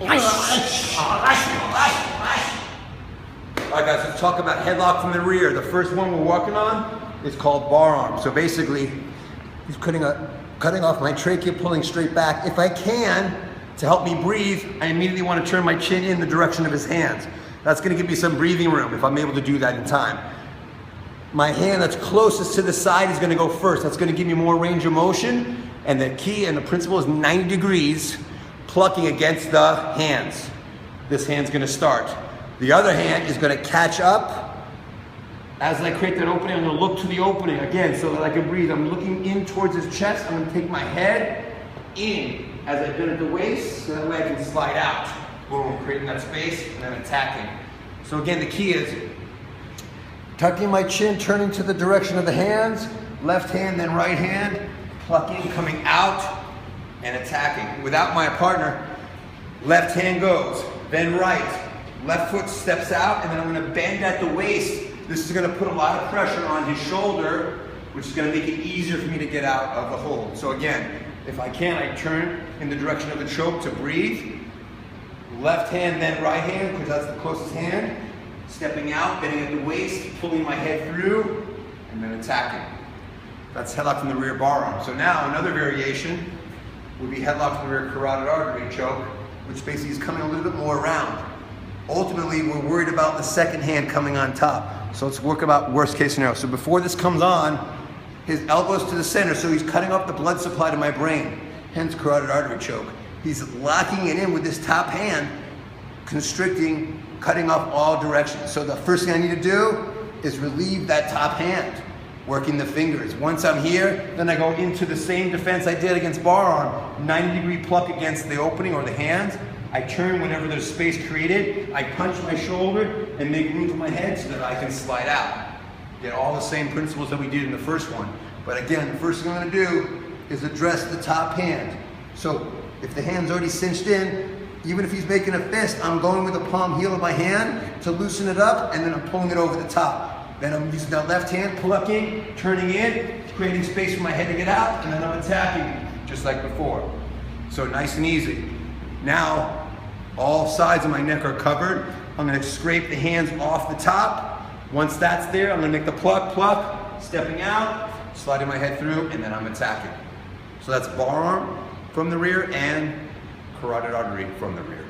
Alright guys, let's talk about headlock from the rear. The first one we're working on is called bar arm. So basically, he's cutting off my trachea, pulling straight back. If I can, to help me breathe, I immediately want to turn my chin in the direction of his hands. That's going to give me some breathing room if I'm able to do that in time. My hand that's closest to the side is going to go first. That's going to give me more range of motion. And the key and the principle is 90 degrees, plucking against the hands. This hand's going to start. The other hand is going to catch up. As I create that opening, I'm going to look to the opening again so that I can breathe. I'm looking in towards his chest. I'm going to take my head in as I've done at the waist, so that way I can slide out. Boom, creating that space and then attacking. So again, the key is tucking my chin, turning to the direction of the hands, left hand, then right hand, plucking, coming out, and attacking. Without my partner, left hand goes, then right, left foot steps out, and then I'm gonna bend at the waist. This is gonna put a lot of pressure on his shoulder, which is gonna make it easier for me to get out of the hold. So again, if I can, I turn in the direction of the choke to breathe. Left hand, then right hand, because that's the closest hand. Stepping out, bending at the waist, pulling my head through, and then attacking. That's headlock from the rear bar arm. So now another variation would be headlock from the rear carotid artery choke, which basically is coming a little bit more around. Ultimately, we're worried about the second hand coming on top. So let's work about worst case scenario. So before this comes on, his elbow's to the center, so he's cutting off the blood supply to my brain, hence carotid artery choke. He's locking it in with this top hand, constricting, cutting off all directions. So the first thing I need to do is relieve that top hand, working the fingers. Once I'm here, then I go into the same defense I did against bar arm, 90-degree pluck against the opening or the hands. I turn whenever there's space created. I punch my shoulder and make room for my head so that I can slide out. Get all the same principles that we did in the first one. But again, the first thing I'm gonna do is address the top hand. So if the hand's already cinched in, even if he's making a fist, I'm going with the palm heel of my hand to loosen it up, and then I'm pulling it over the top. Then I'm using that left hand, plucking, turning in, creating space for my head to get out, and then I'm attacking, just like before. So nice and easy. Now, all sides of my neck are covered. I'm gonna scrape the hands off the top. Once that's there, I'm gonna make the pluck, stepping out, sliding my head through, and then I'm attacking. So that's bar arm from the rear and carotid artery from the rear.